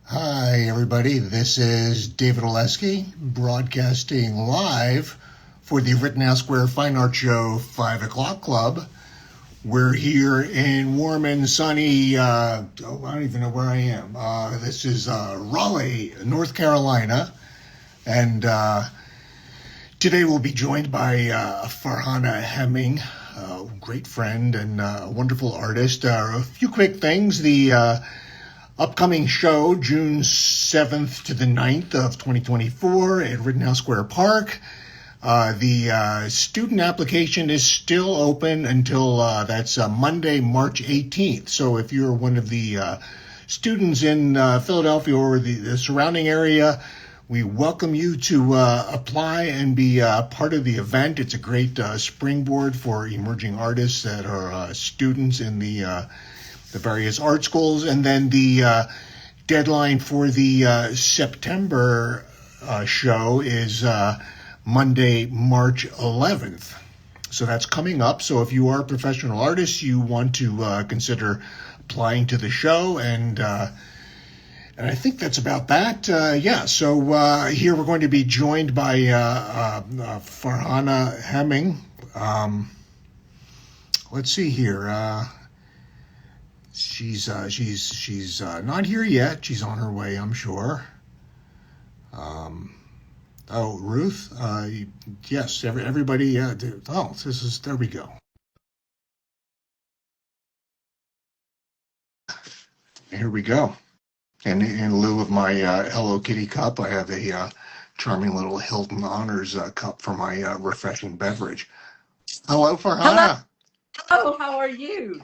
Hi, everybody. This is David Oleski broadcasting live for the Rittenhouse Square Fine Art Show 5 o'clock club. We're here in warm and sunny, I don't even know where I am. This is Raleigh, North Carolina. And today we'll be joined by Farhana Hemming, a great friend and wonderful artist. A few quick things. The upcoming show, June 7th to the 9th of 2024 at Rittenhouse Square Park. The student application is still open until that's Monday, March 18th. So if you're one of the students in Philadelphia or the surrounding area, we welcome you to apply and be part of the event. It's a great springboard for emerging artists that are students in the various art schools. And then the deadline for the September show is Monday, March 11th. So that's coming up. So if you are a professional artist, you want to consider applying to the show. And I think that's about that. So here we're going to be joined by Farhana Hemming. Let's see here. She's not here yet. She's on her way, I'm sure. Ruth. Yes, everybody. There we go. Here we go. And in lieu of my Hello Kitty cup, I have a charming little Hilton Honors cup for my refreshing beverage. Hello, Farhana. Hello, how are you?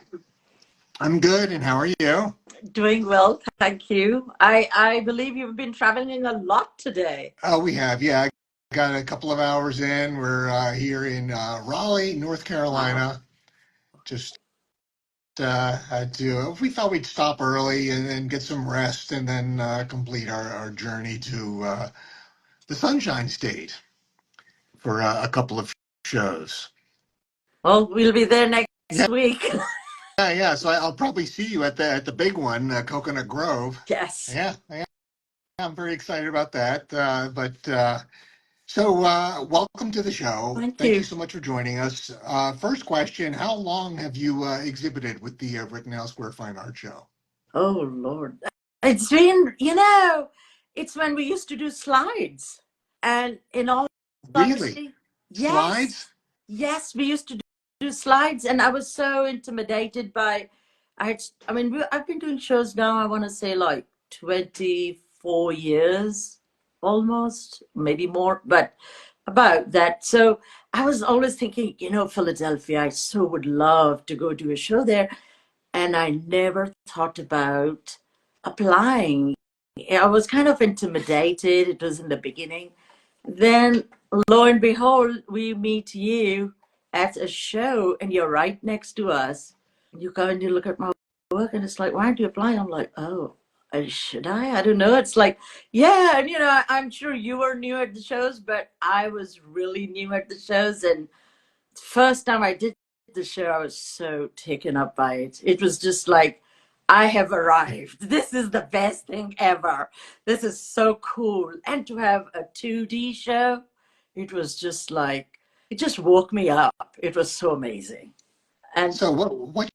I'm good, and how are you? Doing well, thank you. I believe you've been traveling a lot today. Oh, we have, yeah. I got a couple of hours in. We're here in Raleigh, North Carolina. Just had to, we thought we'd stop early and then get some rest and then complete our journey to the Sunshine State for a couple of shows. Well, we'll be there next Yeah, week. yeah. So I'll probably see you at the big one, Coconut Grove. Yes. Yeah. I'm very excited about that. So welcome to the show. Thank Thank you you. so much for joining us. First question: how long have you exhibited with the Rittenhouse Square Fine Art Show? Oh, Lord. It's when we used to do slides. And in all Really? honesty, yes, Slides? yes, we used to do slides. And I was so intimidated by, I've been doing shows now, I want to say like 24 years almost, maybe more, but about that. So I was always thinking, Philadelphia, I so would love to go do a show there. And I never thought about applying. I was kind of intimidated. It was in the beginning. Then, lo and behold, we meet you at a show, and you're right next to us. You go and you look at my work, and it's like, why aren't you applying? I'm like, oh, should I? I don't know. It's like, yeah, and I'm sure you were new at the shows, but I was really new at the shows, and first time I did the show, I was so taken up by it. It was just like, I have arrived. This is the best thing ever. This is so cool. And to have a 2D show, it was just like, it just woke me up. It was so amazing. And So what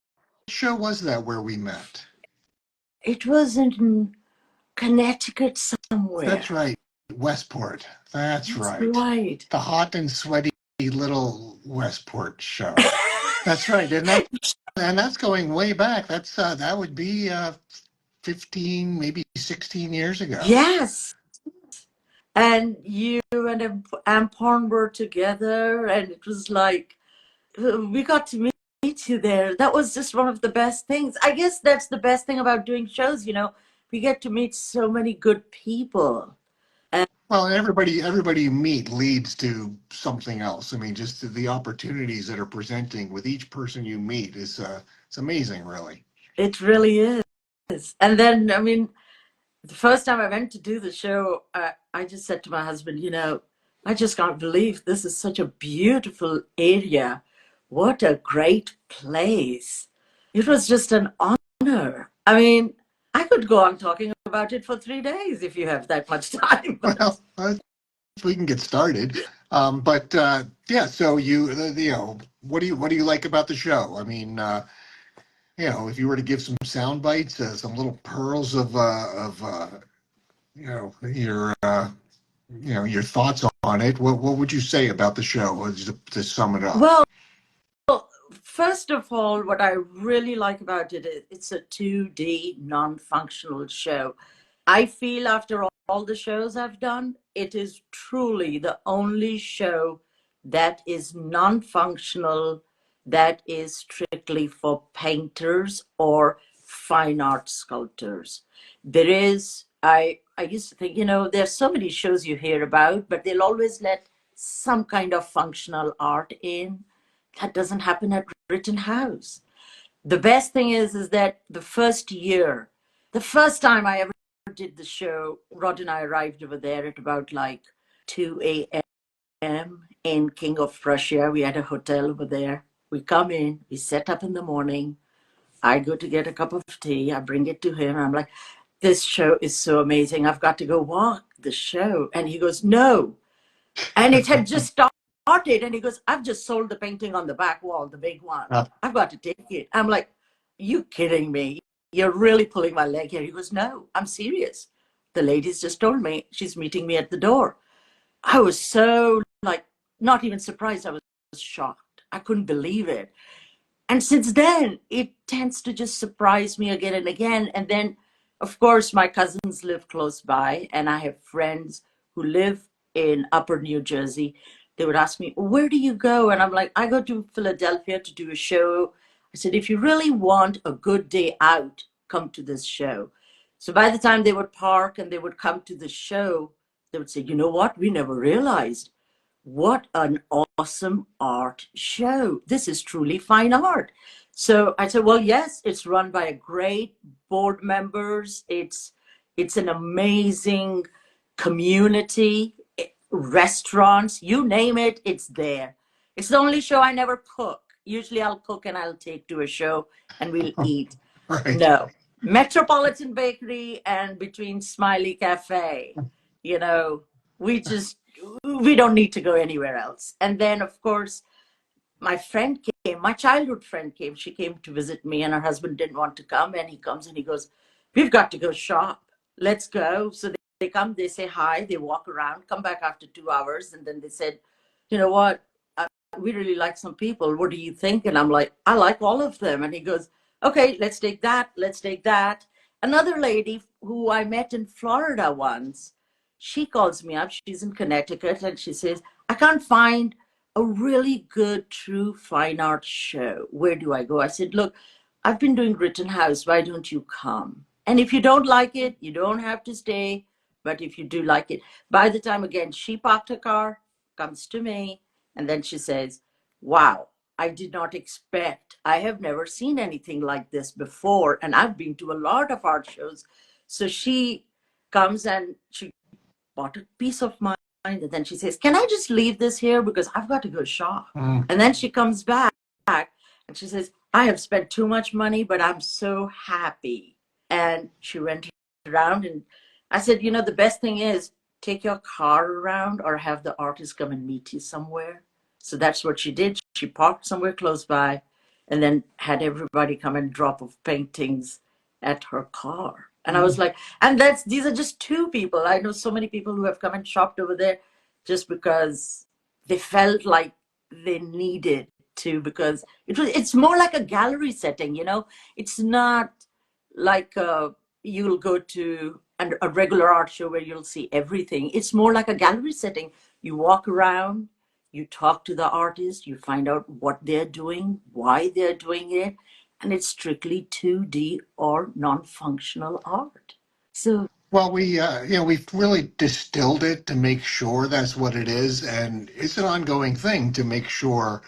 show was that where we met? it was in Connecticut That's somewhere. right, Westport. That's That's right. right. The hot and sweaty little Westport show. That's right, isn't that? And that's going way back. That would be 15, maybe 16 years ago. Yes. And you and Ampon were together, and it was like, we got to meet you there. That was just one of the best things. I guess that's the best thing about doing shows, we get to meet so many good people. And Well, and everybody you meet leads to something else. I mean, just the opportunities that are presenting with each person you meet is it's amazing, really. it really is. And then, the first time I went to do the show, I just said to my husband, I just can't believe this is such a beautiful area. What a great place. It was just an honor. I could go on talking about it for 3 days if you have that much time. Well, we can get started. But yeah, so what do you like about the show? I mean, if you were to give some sound bites, some little pearls of you know, your your thoughts on it, what would you say about the show to sum it up? Well, first of all, what I really like about it is it's a 2D non-functional show. I feel after all the shows I've done, it is truly the only show that is non-functional, that is strictly for painters or fine art sculptors. There is, I used to think, there's so many shows you hear about, but they'll always let some kind of functional art in. That doesn't happen at Rittenhouse. The best thing is that the first time I ever did the show, Rod and I arrived over there at about like 2 a.m. in King of Prussia. We had a hotel over there. We come in, we set up in the morning. I go to get a cup of tea. I bring it to him. I'm like, this show is so amazing. I've got to go walk the show. And he goes, no. And it had just started. And he goes, I've just sold the painting on the back wall, the big one. Uh, I've got to take it. I'm like, you kidding me? You're really pulling my leg here. He goes, no, I'm serious. The lady's just told me she's meeting me at the door. I was so like, not even surprised. I was shocked. I couldn't believe it. And since then, it tends to just surprise me again and again. And then, of course, my cousins live close by, and I have friends who live in Upper New Jersey. They would ask me, where do you go? And I'm like, I go to Philadelphia to do a show. I said, if you really want a good day out, come to this show. So by the time they would park and they would come to the show, they would say, you know what? We never realized what an awesome art show. This is truly fine art. So I said, well, yes, it's run by a great board members. It's an amazing community, restaurants, you name it, it's there. It's the only show I never cook. Usually I'll cook and I'll take to a show and we'll eat. right. No. Metropolitan Bakery and between Smiley Cafe, you know, we just we don't need to go anywhere else. And then, of course, my friend came, my childhood friend came. She came to visit me, and her husband didn't want to come. And he comes and he goes, we've got to go shop. Let's go. So they come, they say hi, they walk around, come back after 2 hours. And then they said, you know what? We really like some people. What do you think? And I'm like, I like all of them. And he goes, okay, let's take that. Let's take that. Another lady who I met in Florida once, she calls me up. She's in Connecticut and she says, I can't find a really good, true fine art show. Where do I go? I said, look, I've been doing Rittenhouse. Why don't you come? And if you don't like it, you don't have to stay. But if you do like it, by the time again, she parked her car, comes to me, and then she says, wow, I did not expect. I have never seen anything like this before. And I've been to a lot of art shows. So she comes and she bought a piece of mine. And then she says, can I just leave this here? Because I've got to go shop. Mm. And then she comes back and she says, I have spent too much money, but I'm so happy. And she went around and I said, the best thing is take your car around or have the artist come and meet you somewhere. So that's what she did. She parked somewhere close by and then had everybody come and drop off paintings at her car. And I was like, and these are just two people. I know so many people who have come and shopped over there just because they felt like they needed to, because it's more like a gallery setting, It's not like you'll go to a regular art show where you'll see everything. It's more like a gallery setting. You walk around, you talk to the artist, you find out what they're doing, why they're doing it, and it's strictly 2D or non-functional art. So, Well, we've really distilled it to make sure that's what it is, and it's an ongoing thing to make sure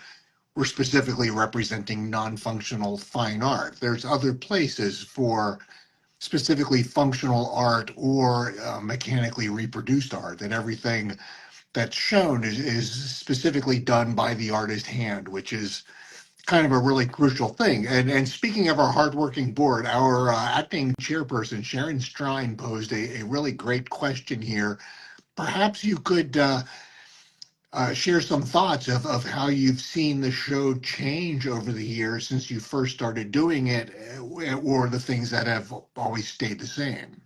we're specifically representing non-functional fine art. There's other places for specifically functional art or mechanically reproduced art, and everything that's shown is specifically done by the artist hand, which is kind of a really crucial thing. And speaking of our hardworking board, our acting chairperson, Sharon Strine, posed a really great question here. Perhaps you could share some thoughts of how you've seen the show change over the years since you first started doing it, or the things that have always stayed the same.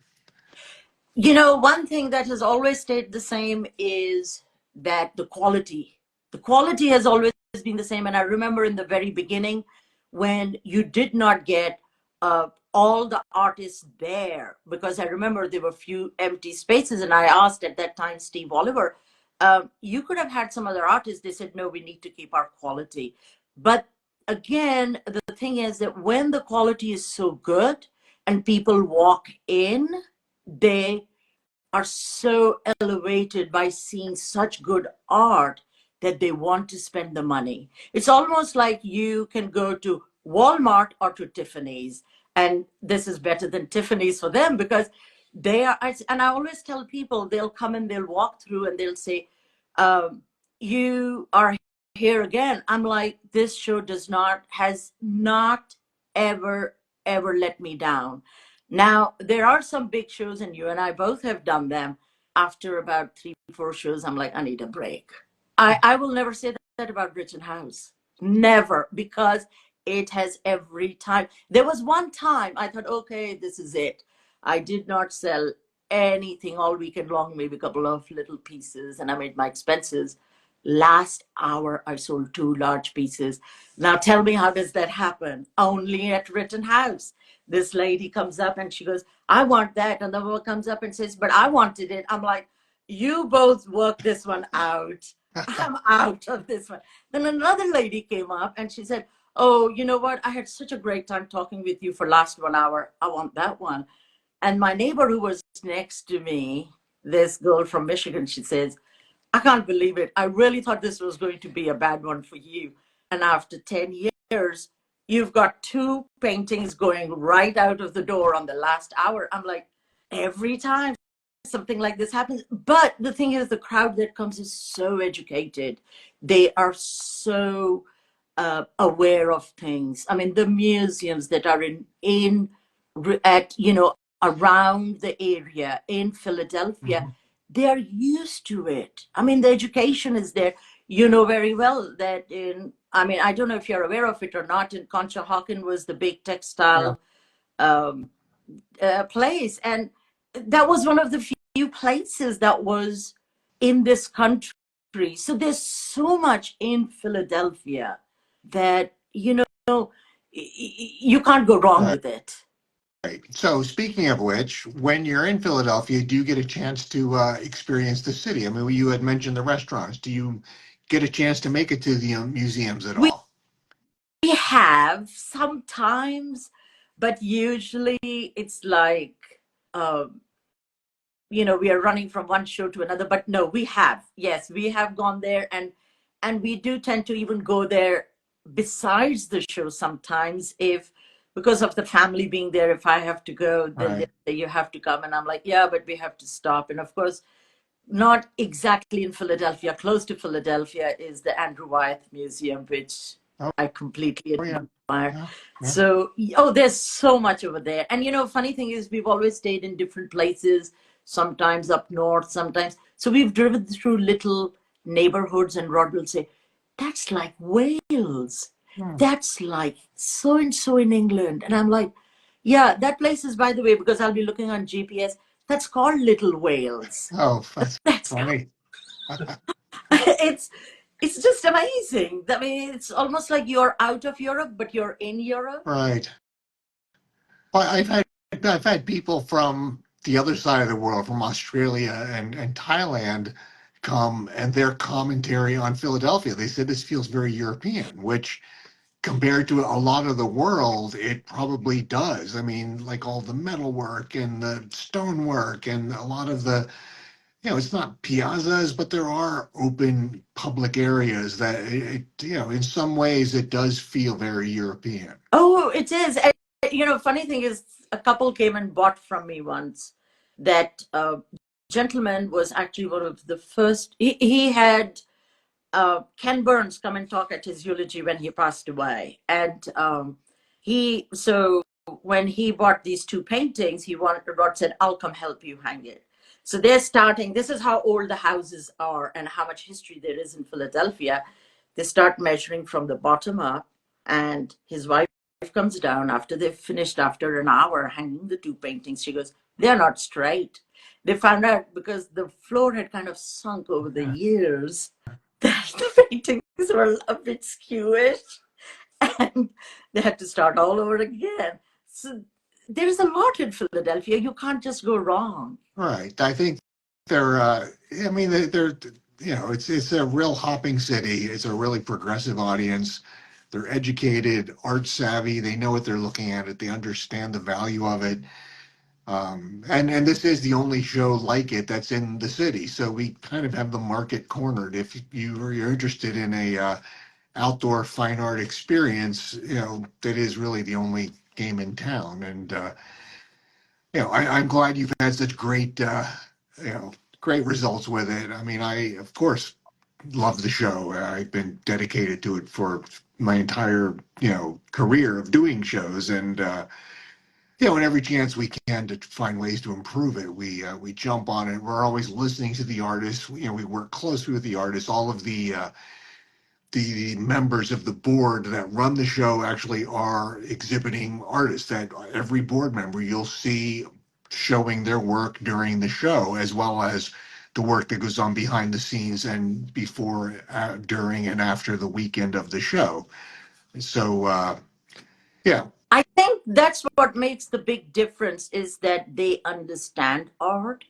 One thing that has always stayed the same is that the quality has always been the same. And I remember in the very beginning when you did not get all the artists there, because I remember there were few empty spaces. And I asked at that time, Steve Oliver, you could have had some other artists. They said, no, we need to keep our quality. But again, the thing is that when the quality is so good and people walk in, they are so elevated by seeing such good art that they want to spend the money. It's almost like you can go to Walmart or to Tiffany's, and this is better than Tiffany's for them because they are. And I always tell people, they'll come and they'll walk through and they'll say, "You are here again." I'm like, this show has not ever let me down. Now, there are some big shows, and you and I both have done them. After about 3, 4 shows, I'm like, I need a break. I will never say that about Rittenhouse. Never, because it has every time. There was one time I thought, okay, this is it. I did not sell anything all weekend long, maybe a couple of little pieces, and I made my expenses. Last hour, I sold 2 large pieces. Now tell me, how does that happen? Only at Rittenhouse. This lady comes up and she goes, I want that. And the one comes up and says, but I wanted it. I'm like, you both work this one out. I'm out of this one. Then another lady came up and she said, oh, you know what? I had such a great time talking with you for last 1 hour. I want that one. And my neighbor who was next to me, this girl from Michigan, she says, I can't believe it. I really thought this was going to be a bad one for you. And after 10 years, you've got 2 paintings going right out of the door on the last hour. I'm like, every time something like this happens. But the thing is, the crowd that comes is so educated. They are so aware of things. I mean, the museums that are in at around the area in Philadelphia, Mhm. they are used to it. I mean, the education is there. You know very well that I mean, I don't know if you're aware of it or not, in Conshohocken was the big Yeah. textile um, place. And that was one of the few places that was in this country. So there's so much in Philadelphia that, you can't go wrong Right. with it. So, speaking of which, when you're in Philadelphia, do you get a chance to experience the city? I mean, you had mentioned the restaurants. Do you get a chance to make it to the museums at We all? We have sometimes, but usually it's like, um, we are running from one show to another. But no, yes, we have gone there, and we do tend to even go there besides the show sometimes, if because of the family being there. If I have to go, then they Right. say you have to come, and I'm like, yeah, but we have to stop. And of course, not exactly in Philadelphia, close to Philadelphia is the Andrew Wyeth Museum, which Oh, I completely yeah. admire. Yeah. Yeah. So, there's so much over there. And funny thing is, we've always stayed in different places, sometimes up north, sometimes. So we've driven through little neighborhoods, and Rod will say, that's like Wales. Hmm. That's like so and so in England. And I'm like, yeah, that place is, by the way, because I'll be looking on GPS, that's called Little Wales. Oh, that's That's funny. it's just amazing. I mean, it's almost like you're out of Europe, but you're in Europe. Right. Well, I've had people from the other side of the world, from Australia and Thailand, come, and their commentary on Philadelphia. They said this feels very European, which compared to a lot of the world, it probably does. I mean, like all the metalwork and the stonework and a lot of the, it's not piazzas, but there are open public areas that in some ways it does feel very European. Oh, it is. And, funny thing is, a couple came and bought from me once. That gentleman was actually one of the first. He had Ken Burns come and talk at his eulogy when he passed away. And so when he bought these two paintings, Rod said, I'll come help you hang it. So they're starting, this is how old the houses are and how much history there is in Philadelphia. They start measuring from the bottom up, and his wife comes down after they've finished after an hour hanging the two paintings. She goes, they're not straight. They found out because the floor had kind of sunk over the years that the paintings were a bit skewish, and they had to start all over again. So there's a lot in Philadelphia. You can't just go wrong. Right. I think they're, I mean, they're, it's a real hopping city. It's a really progressive audience. They're educated, art savvy. They know what they're looking at. They understand the value of it. And this is the only show like it that's in the city. So we kind of have the market cornered. If you're interested in a outdoor fine art experience, that is really the only game in town. And I'm glad you've had such you know, great results with it. I mean, I of course love the show. I've been dedicated to it for my entire career of doing shows, and and every chance we can to find ways to improve it, we jump on it. We're always listening to the artists. We work closely with the artists. All of the members of the board that run the show actually are exhibiting artists that every board member you'll see showing their work during the show, as well as the work that goes on behind the scenes and before, during, and after the weekend of the show. So, yeah. I think that's what makes the big difference is that they understand art,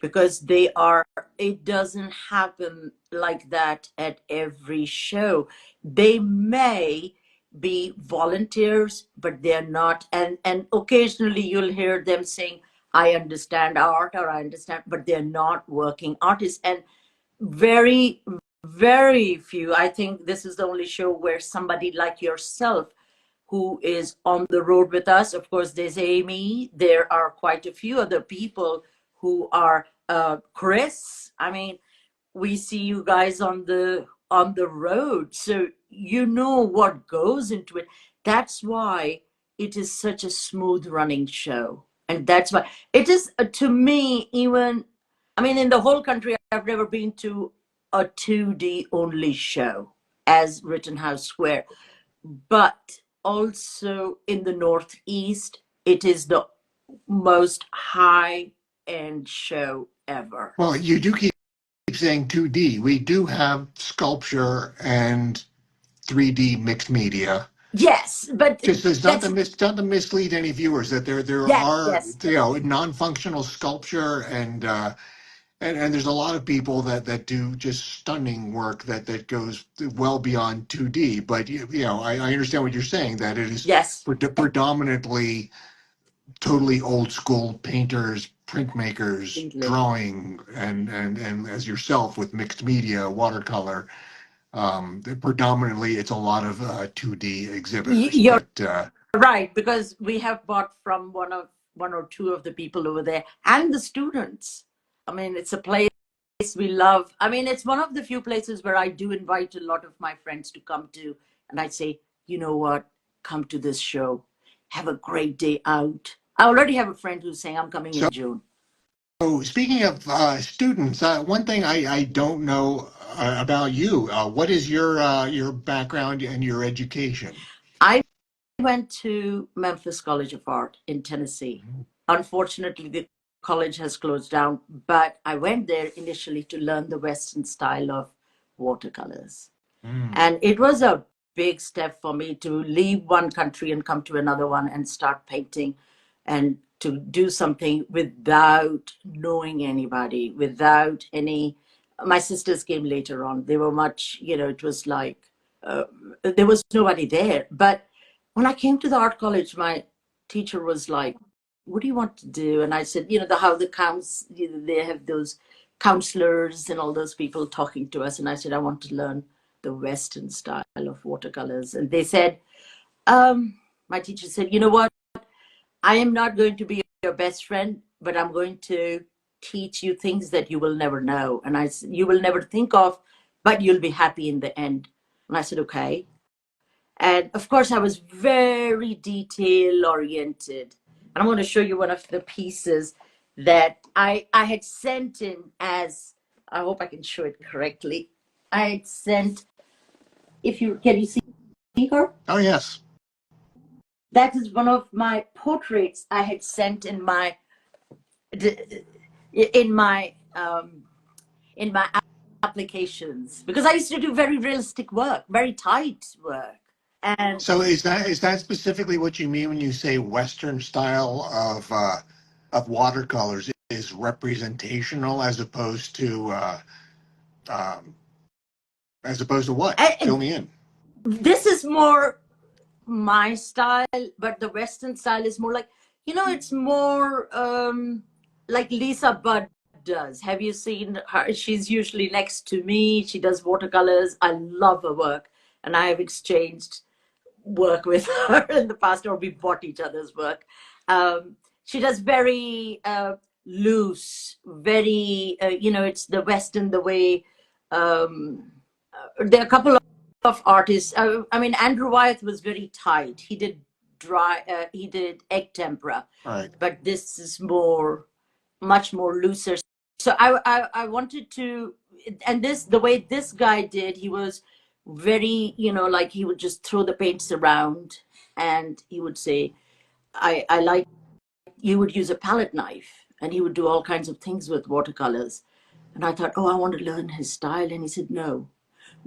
because it doesn't happen like that at every show. They may be volunteers, but they're not. And occasionally you'll hear them saying, I understand art, or I understand, but they're not working artists. And very, very few. I think this is the only show where somebody like yourself, who is on the road with us. Of course, there's Amy. There are quite a few other people who are Chris. I mean, we see you guys on the road, so you know what goes into it. That's why it is such a smooth running show, and that's why it is to me. Even, I mean, in the whole country, I've never been to a 2D only show as Rittenhouse Square, but also in the Northeast, it is the most high end show ever. Well, you do keep saying 2D. We do have sculpture and 3D mixed media. Yes, but Just as that's not to mislead any viewers, that there yes, are yes, non-functional sculpture, and there's a lot of people that do just stunning work that goes well beyond 2D. But I understand what you're saying, that it is yes. predominantly totally old school painters, printmakers, Absolutely. drawing, and as yourself with mixed media, watercolor. Predominantly, it's a lot of 2D exhibitors, You're but right, because we have bought from one or two of the people over there and the students. I mean, it's a place we love. I mean, it's one of the few places where I do invite a lot of my friends to come to, and I say, you know what, come to this show, have a great day out. I already have a friend who's saying I'm coming so in June. speaking of students, one thing I don't know about you, what is your background and your education? I went to Memphis College of Art in Tennessee. Unfortunately, the college has closed down, but I went there initially to learn the Western style of watercolors. Mm. And it was a big step for me to leave one country and come to another one and start painting, and to do something without knowing anybody, without any. My sisters came later on. They were much, it was like uh, there was nobody there. But when I came to the art college, my teacher was like, what do you want to do? And I said, how the counts, they have those counselors and all those people talking to us. And I said, I want to learn the Western style of watercolors. And they said, my teacher said, you know what? I am not going to be your best friend, but I'm going to teach you things that you will never know. And you will never think of, but you'll be happy in the end. And I said, okay. And of course, I was very detail oriented. And I want to show you one of the pieces that I had sent in as, I hope I can show it correctly. I had sent, if you, can you see her? Oh, yes. That is one of my portraits I had sent in my, in my, in my applications, because I used to do very realistic work, very tight work. And So is that specifically what you mean when you say Western style of watercolors is representational um, as opposed to what? Fill me in. this is more my style, but the Western style is more like, it's more like Lisa Budd does. Have you seen her? She's usually next to me. She does watercolors. I love her work, and I have exchanged work with her in the past, or we bought each other's work. She does very loose, very, it's the Western, the way. There are a couple of artists. I mean, Andrew Wyeth was very tight. He did he did egg tempera, Right. but this is much more looser. So I wanted to, and the way this guy did, he was very, like he would just throw the paints around, and he would say, I like, he would use a palette knife, and he would do all kinds of things with watercolors. And I thought, oh, I want to learn his style. And he said, no,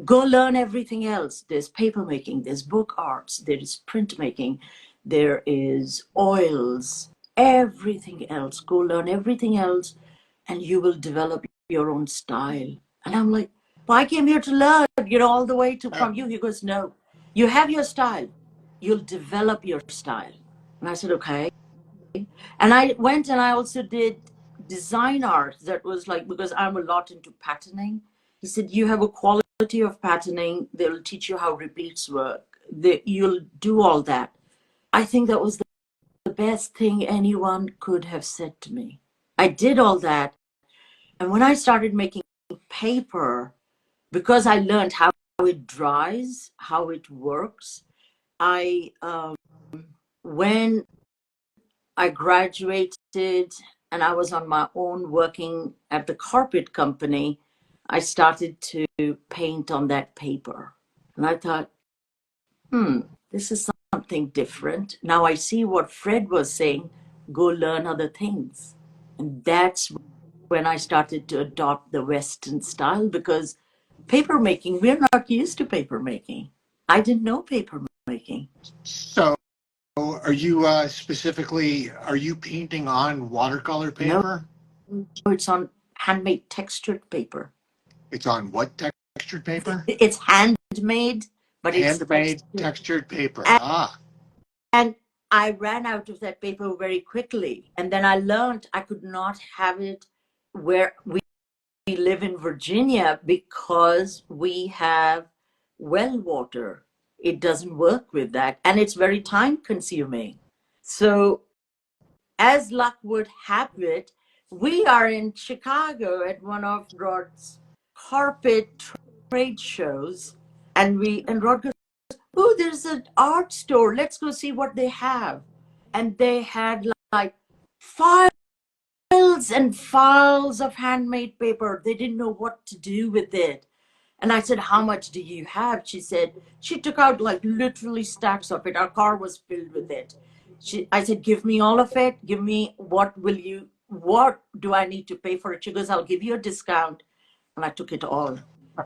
go learn everything else. There's paper making, there's book arts, there's printmaking, there is oils, everything else. Go learn everything else, and you will develop your own style. And I'm like, well, I came here to learn, all the way to from you. He goes, no, you have your style. You'll develop your style. And I said, okay. And I went and I also did design art. That was like, because I'm a lot into patterning. He said, you have a quality of patterning. They'll teach you how repeats work. You'll do all that. I think that was the best thing anyone could have said to me. I did all that. And when I started making paper, because I learned how it dries, how it works, when I graduated and I was on my own working at the carpet company, I started to paint on that paper. And I thought, this is something different. Now I see what Fred was saying, go learn other things. And that's when I started to adopt the Western style, because paper making, we're not used to paper making. I didn't know paper making. So are you are you painting on watercolor No, paper? it's on handmade textured paper. It's on what textured paper? It's handmade, but it's Handmade textured. textured paper. And, Ah, and I ran out of that paper very quickly. And then I learned I could not have it where we live in Virginia, because we have well water. It doesn't work with that. And it's very time consuming. So, as luck would have it, we are in Chicago at one of Rod's carpet trade shows. And Rod goes, oh, there's an art store. Let's go see what they have. And they had like files and files of handmade paper. They didn't know what to do with it. And I said, how much do you have? She said, she took out like literally stacks of it. Our car was filled with it. I said, give me all of it. Give me, what do I need to pay for it? She goes, I'll give you a discount. And I took it all.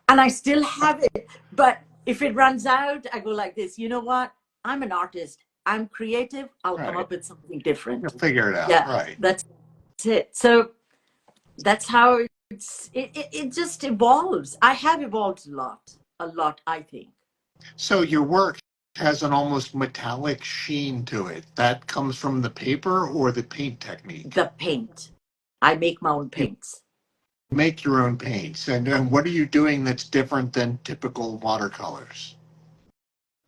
And I still have it. But if it runs out, I go like this, you know what? I'm an artist. I'm creative. I'll come right. up with something You'll different. figure it out. Yeah, Right. that's it. So that's how it just evolves. I have evolved a lot, I think. So your work has an almost metallic sheen to it. That comes from the paper or the paint technique? The paint. I make my own You paints. make your own paints. And what are you doing that's different than typical watercolors?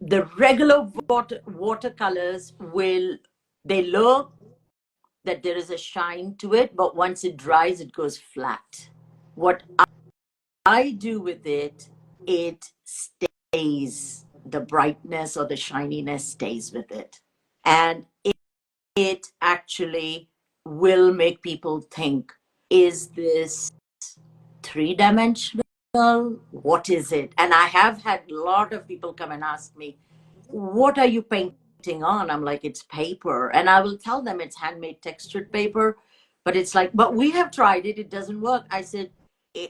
The regular watercolors they look that there is a shine to it, but once it dries, it goes flat. What I do with it it stays, the brightness or the shininess stays with it. And it actually will make people think, is this three-dimensional? What is it? And I have had a lot of people come and ask me, what are you painting on? I'm like, it's paper. And I will tell them it's handmade textured paper. But it's like, but we have tried it. It doesn't work. I said,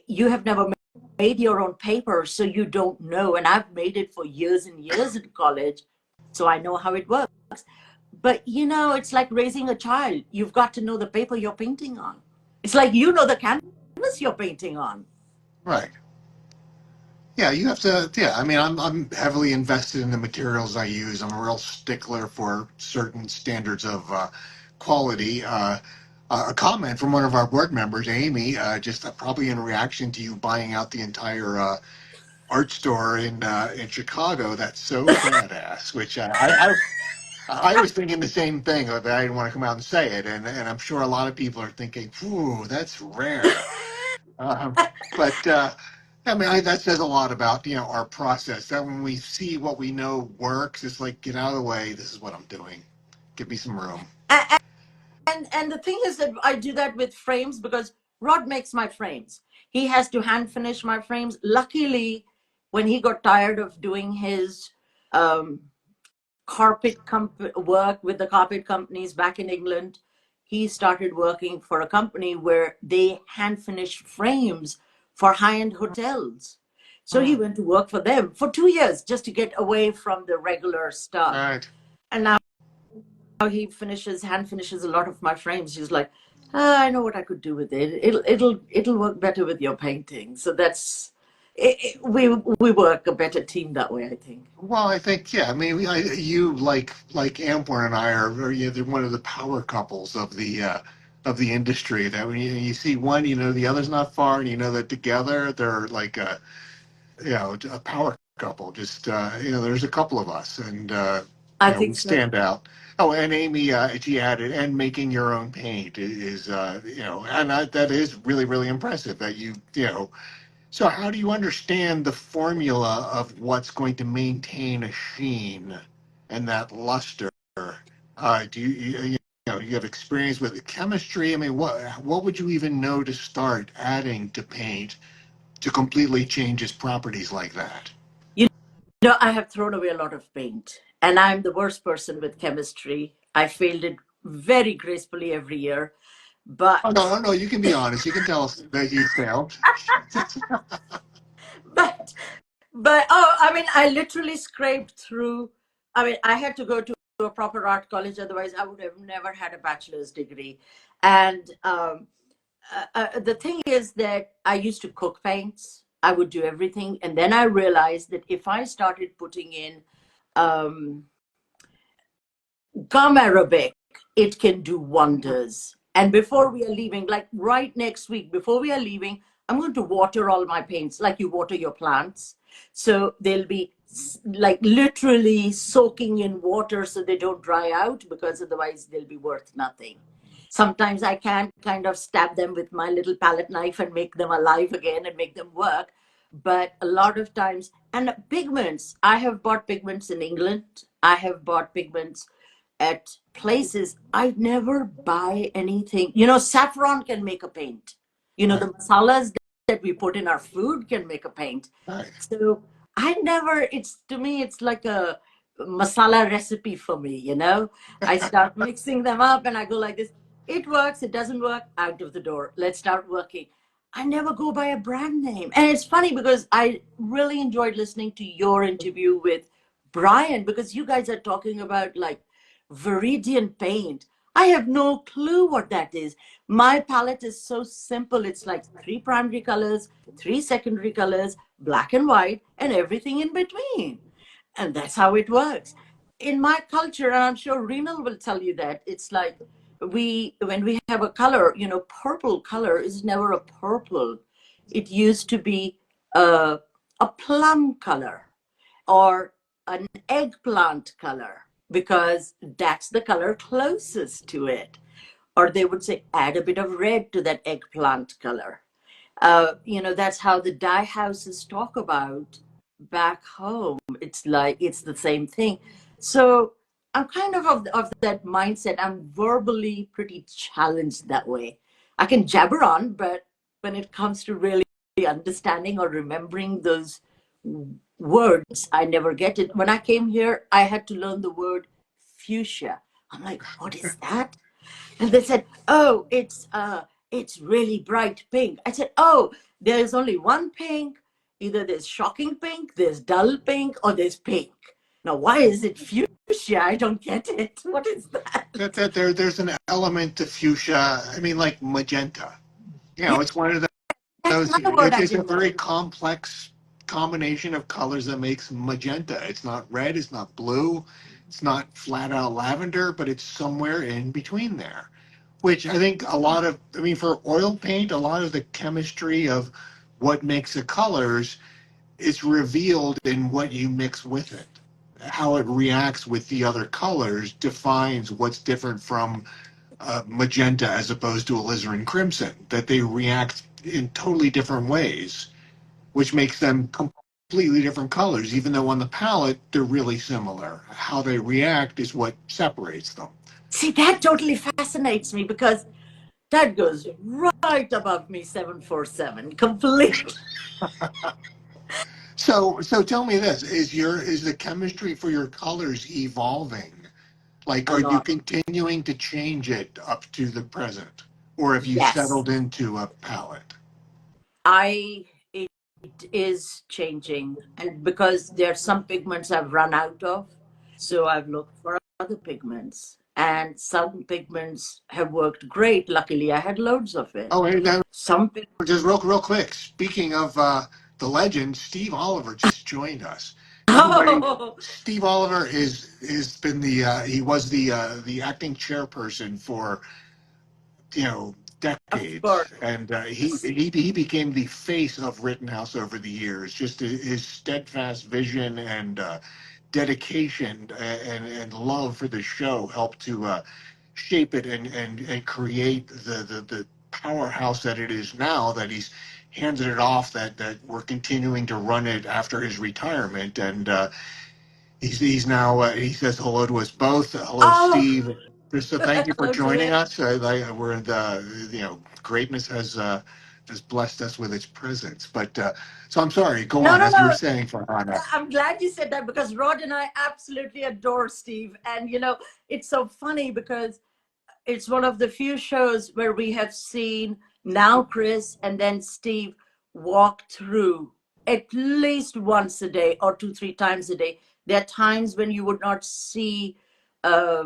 You have never made your own paper, so you don't know. And I've made it for years and years in college. So I know how it works. But it's like raising a child. You've got to know the paper you're painting on. It's like the canvas you're painting on. Right. Yeah, you have to. Yeah, I mean, I'm heavily invested in the materials I use. I'm a real stickler for certain standards of quality. A comment from one of our board members, Amy, just probably in reaction to you buying out the entire art store in Chicago. That's so badass. Which I was thinking the same thing, but I didn't want to come out and say it, and I'm sure a lot of people are thinking, "Ooh, that's rare." Um, but I mean, that says a lot about our process. That when we see what we know works, it's like, get out of the way. This is what I'm doing. Give me some room. And the thing is that I do that with frames because Rod makes my frames. He has to hand finish my frames. Luckily, when he got tired of doing his um, work with the carpet companies back in England, he started working for a company where they hand finished frames for high-end hotels. So he Hmm. went to work for them for 2 years just to get away from the regular All stuff. right. And now he hand finishes a lot of my frames. He's like, I know what I could do with it. It'll work better with your painting. So that's we work a better team that way, I think. Well, I think yeah. I mean, you like Amber and I are they're one of the power couples of the industry. That when you see one, the other's not far, and you know that together they're like a power couple. Just there's a couple of us, and I we think so. stand out. Oh, and Amy, she added, and making your own paint is and that is really really impressive. That you. So how do you understand the formula of what's going to maintain a sheen and that luster? Do you have experience with the chemistry? I mean, what would you even know to start adding to paint to completely change its properties like that? You I have thrown away a lot of paint, and I'm the worst person with chemistry. I failed it very gracefully every year, Oh no, but no, no! You can be honest. You can tell us that you failed. but I mean, I literally scraped through. I mean, I had to go to a proper art college, otherwise I would have never had a bachelor's degree. And the thing is that I used to cook paints. I would do everything, and then I realized that if I started putting in um, gum arabic, it can do wonders. And before we are leaving, like right next week, before we are leaving, I'm going to water all my paints like you water your plants. So they'll be like literally soaking in water so they don't dry out, because otherwise they'll be worth nothing. Sometimes I can kind of stab them with my little palette knife and make them alive again and make them work. But a lot of times, and pigments, I have bought pigments in England. I have bought pigments at places. I never buy anything. Saffron can make a paint. Right, The masalas that we put in our food can make a paint. right. So I never, it's to me, it's like a masala recipe for me. I start mixing them up and I go like this. It works, it doesn't work, out of the door. Let's start working. I never go by a brand name. And it's funny because I really enjoyed listening to your interview with Brian, because you guys are talking about like Viridian paint. I have no clue what that is. My palette is so simple. It's like three primary colors, three secondary colors, black and white, and everything in between. And that's how it works. In my culture, and I'm sure Renal will tell you that, it's like when we have a color, purple color is never a purple. It used to be a, a plum color or an eggplant color, because that's the color closest to it. Or they would say, add a bit of red to that eggplant color. That's how the dye houses talk about back home, it's like it's the same thing. So I'm kind of that mindset. I'm verbally pretty challenged that way. I can jabber on, but when it comes to really understanding or remembering those words, I never get it. When I came here, I had to learn the word fuchsia. I'm like, what is that? And they said, "Oh, it's really bright pink." I said, "Oh, there's only one pink. Either there's shocking pink, there's dull pink, or there's pink. Now, why is it fuchsia? I don't get it. What is That that?" there's an element to fuchsia. I mean, like magenta. You Yeah, know, it's one of that's those. another word I It's a didn't very know. complex combination of colors that makes magenta. It's not red. It's not blue. It's not flat out lavender, but it's somewhere in between there. Which I think a lot of. I mean, for oil paint, a lot of the chemistry of what makes the colors is revealed in what you mix with it. How it reacts with the other colors defines what's different from magenta as opposed to alizarin crimson. That they react in totally different ways, which makes them completely different colors, even though on the palette they're really similar. How they react is what separates them. See, that totally fascinates me because that goes right above me 747 completely. So tell me this: is the chemistry for your colors evolving? Like, A are you lot. continuing to change it up to the present, or have you Yes. settled into a palette? I it is changing, and because there are some pigments I've run out of, so I've looked for other pigments, and some pigments have worked great. Luckily, I had loads of it. Oh, and now Some pig- just real quick. Speaking of the legend, Steve Oliver just joined us. Everybody, oh, Steve Oliver is been he was the acting chairperson for of course. decades, and he became the face of Rittenhouse over the years. Just his steadfast vision and dedication and love for the show helped to shape it and create the powerhouse that it is now. That he's handed it off. That we're continuing to run it after his retirement, and he's now he says hello to us both. Hello, Oh, Steve. So thank you for hello to joining it. us. We're the greatness has blessed us with its presence. But so I'm sorry. Go No, on no, as you were no. saying, Farhana. I'm glad you said that because Rod and I absolutely adore Steve, and it's so funny because it's one of the few shows where we have seen now Chris and then Steve walk through at least once a day or two, three times a day. There are times when you would not see uh,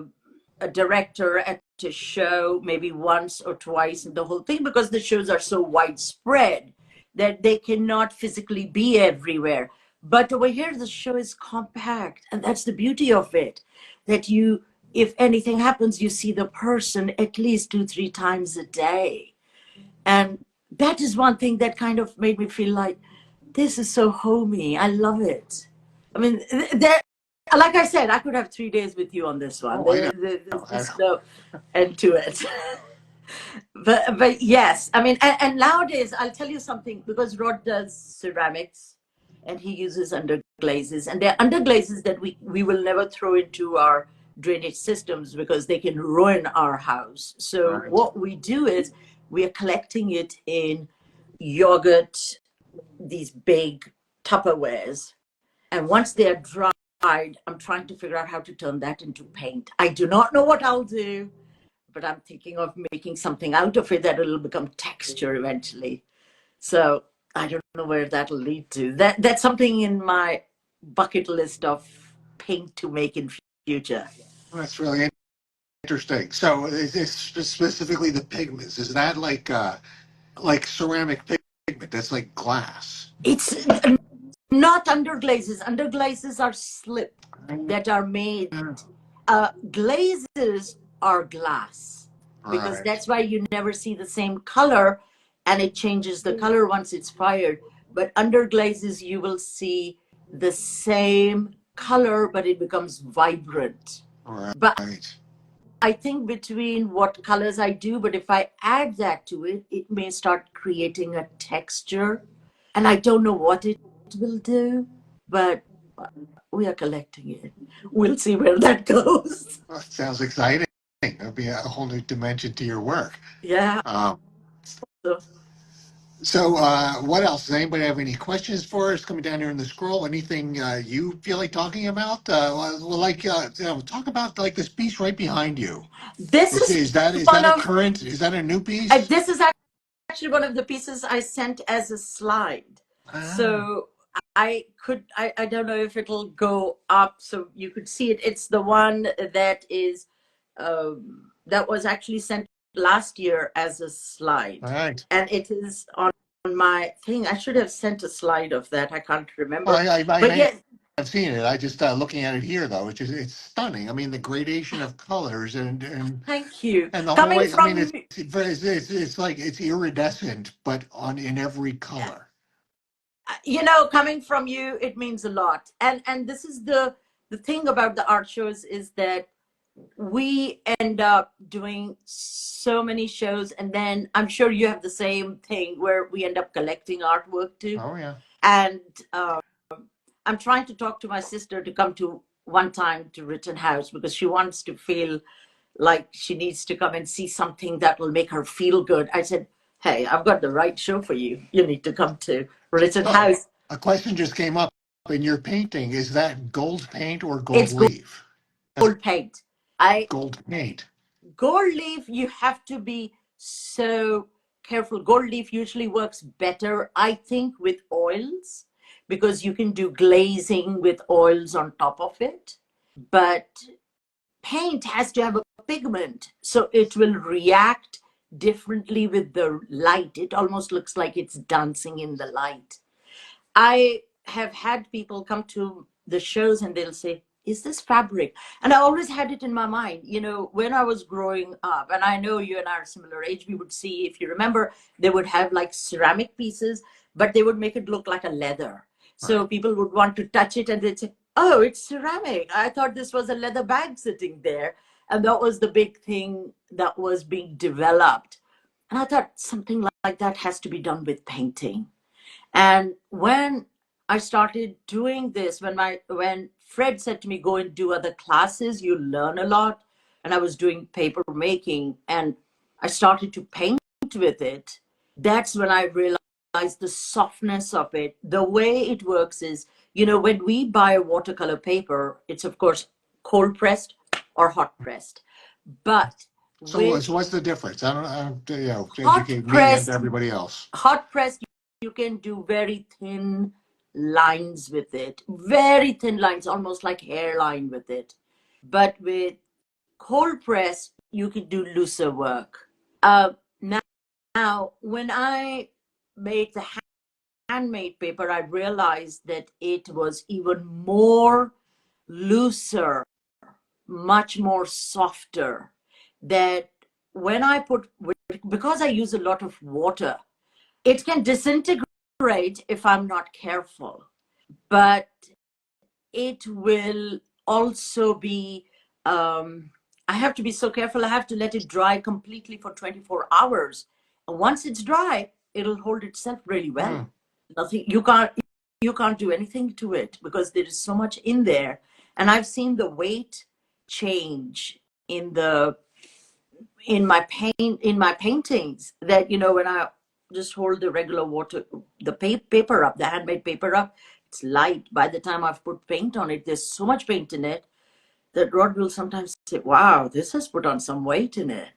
a director at a show maybe once or twice in the whole thing because the shows are so widespread that they cannot physically be everywhere. But over here, the show is compact, and that's the beauty of it. That if anything happens, you see the person at least two, three times a day. And that is one thing that kind of made me feel like this is so homey. I love it. I mean, there, like I said, I could have 3 days with you on this one. Oh, I There's know. just no end to it. But yes, I mean, and nowadays I'll tell you something because Rod does ceramics and he uses underglazes, and they're underglazes that we will never throw into our drainage systems because they can ruin our house. All So right. what we do is we are collecting it in yogurt, these big Tupperwares, and once they are dried, I'm trying to figure out how to turn that into paint. I do not know what I'll do, but I'm thinking of making something out of it that will become texture eventually. So I don't know where that'll lead to. That's something in my bucket list of paint to make in future. That's really interesting. So it's specifically the pigments. Is that like ceramic pigment? That's like glass. It's not underglazes. Underglazes are slip that are made. All Glazes are glass because right. that's why you never see the same color and it changes the color once it's fired. But underglazes, you will see the same color, but it becomes vibrant. All But right. I think between what colors I do, but if I add that to it, it may start creating a texture. And I don't know what it will do. but we are collecting it. We'll see where that goes. Well, it sounds exciting. It'll be a whole new dimension to your work. Yeah. Um, So so, what else? Does anybody have any questions for us coming down here in the scroll? Anything you feel like talking about? Talk about like this piece right behind you. this is Is one that a of current? Is that a new piece? this is actually one of the pieces I sent as a slide. Ah, So I don't know if it'll go up so you could see it. It's the one that is that was actually sent last year as a all slide. right. And it is on my thing. I should have sent a slide of that. I can't Well, remember. I But may yes, have seen it. I just looking at it here though. It's stunning. I mean, the gradation of colors thank you. and the whole Coming way. I mean, from it's like it's iridescent, but on in every color. coming from you, it means a lot. And this is the thing about the art shows is that we end up doing so many shows, and then I'm sure you have the same thing where we end up collecting artwork too. Oh yeah. And I'm trying to talk to my sister to come to one time to Rittenhouse because she wants to feel like she needs to come and see something that will make her feel good. I said, hey, I've got the right show for you. You need to come to So Rittenhouse. a question just came up in your painting. Is that gold paint or gold It's leaf? That's gold paint. I gold paint. Gold leaf, you have to be so careful. Gold leaf usually works better, I think, with oils because you can do glazing with oils on top of it. But paint has to have a pigment, so it will react differently with the light. It almost looks like it's dancing in the light. I have had people come to the shows and they'll say, is this fabric? And I always had it in my mind, when I was growing up, and I know you and I are similar age, we would see, if you remember, they would have like ceramic pieces, but they would make it look like a leather. So Right. people would want to touch it and they'd say, oh, it's ceramic. I thought this was a leather bag sitting there. And that was the big thing that was being developed. And I thought something like that has to be done with painting. And when I started doing this, when Fred said to me, go and do other classes, you learn a lot. And I was doing paper making and I started to paint with it. That's when I realized the softness of it. The way it works is, when we buy watercolor paper, it's of course cold pressed or hot pressed. But with So what's the difference? To hot educate me and pressed everybody else. hot pressed, you can do very thin lines with it, very thin lines, almost like hairline with it. But with cold press, you can do looser work. Now, when I made the handmade paper, I realized that it was even more looser, much more softer. That when I put, because I use a lot of water, it can disintegrate if I'm not careful, but it will also be, I have to be so careful. I have to let it dry completely for 24 hours. And once it's dry, it'll hold itself really Hmm. well. Nothing, you can't do anything to it because there is so much in there. And I've seen the weight change in the in my paintings that when I just hold the regular water the paper up, the handmade paper up, it's light. By the time I've put paint on it, there's so much paint in it that Rod will sometimes say, wow, this has put on some weight in it.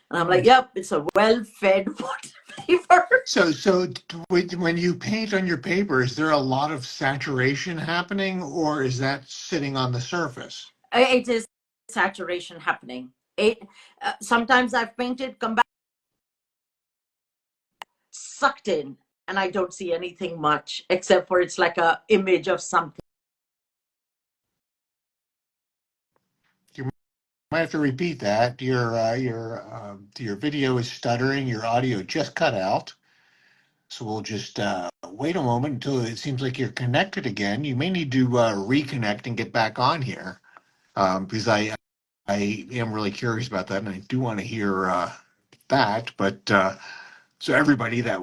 And I'm Hmm. like, yep, it's a well-fed water paper. When you paint on your paper, is there a lot of saturation happening, or is that sitting on the surface? It is saturation happening. It Sometimes I've painted, come back, sucked in, and I don't see anything much except for it's like a image of something. You might have to repeat that. Your video is stuttering. Your audio just cut out. So we'll just wait a moment until it seems like you're connected again. You may need to reconnect and get back on here because I am really curious about that, and I do want to hear that. But so everybody, that's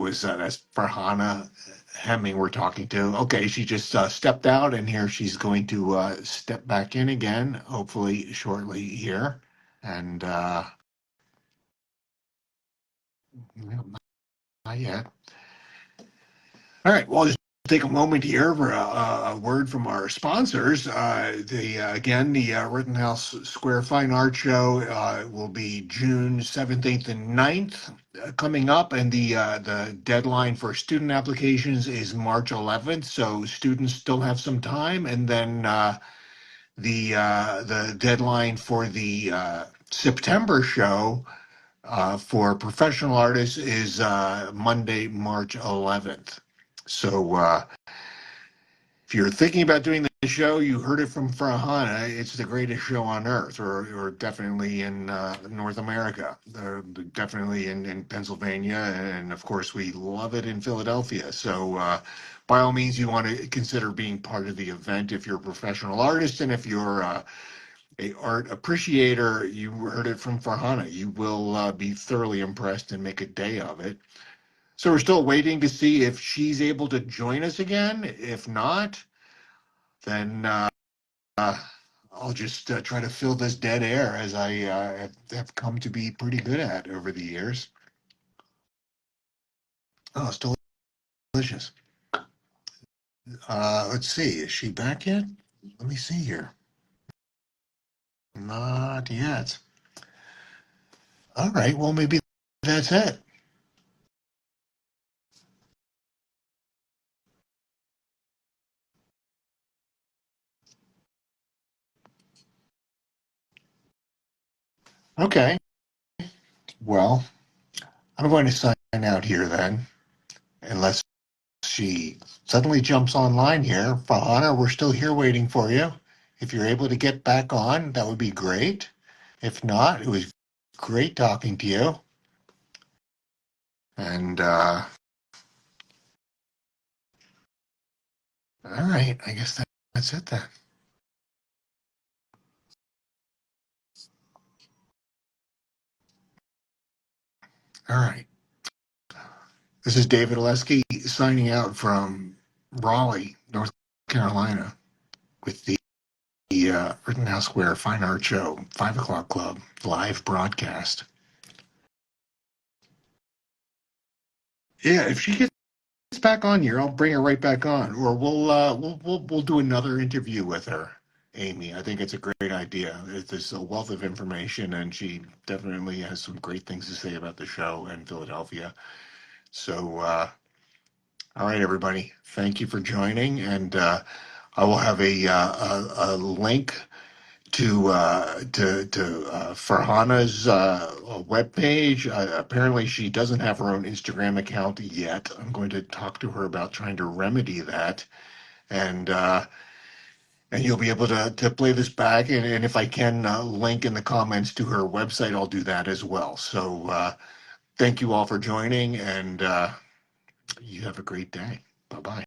Farhana Hemming we're talking to. Okay, she just stepped out, and here she's going to step back in again, hopefully shortly here. And well, not yet. All right. Well, I'll just take a moment here for a word from our sponsors. The Rittenhouse Square Fine Art Show will be June 7th, 8th, and 9th coming up, and the deadline for student applications is March 11th. So students still have some time, and then the deadline for the September show for professional artists is Monday, March 11th. So if you're thinking about doing the show, you heard it from Farhana. It's the greatest show on earth, or definitely in North America, definitely in Pennsylvania, and of course we love it in Philadelphia. So by all means, you want to consider being part of the event if you're a professional artist, and if you're a art appreciator, you heard it from Farhana. You will be thoroughly impressed and make a day of it. So we're still waiting to see if she's able to join us again. If not, then I'll just try to fill this dead air as I have come to be pretty good at over the years. Oh, it's delicious. Let's see. Is she back yet? Let me see here. Not yet. All right. Well, maybe that's it. Okay. Well, I'm going to sign out here then, unless she suddenly jumps online here. Farhana, we're still here waiting for you. If you're able to get back on, that would be great. If not, it was great talking to you. And all right, I guess that's it then. All right. This is David Oleski signing out from Raleigh, North Carolina, with the Rittenhouse Square Fine Art Show, 5 o'clock Club, live broadcast. Yeah, if she gets back on here, I'll bring her right back on, or we'll do another interview with her, Amy. I think it's a great idea. There's a wealth of information, and she definitely has some great things to say about the show in Philadelphia. So, all right, everybody, thank you for joining, and I will have a link to Farhana's webpage. Apparently, she doesn't have her own Instagram account yet. I'm going to talk to her about trying to remedy that, and you'll be able to play this back. And if I can link in the comments to her website, I'll do that as well. So thank you all for joining, and you have a great day. Bye bye.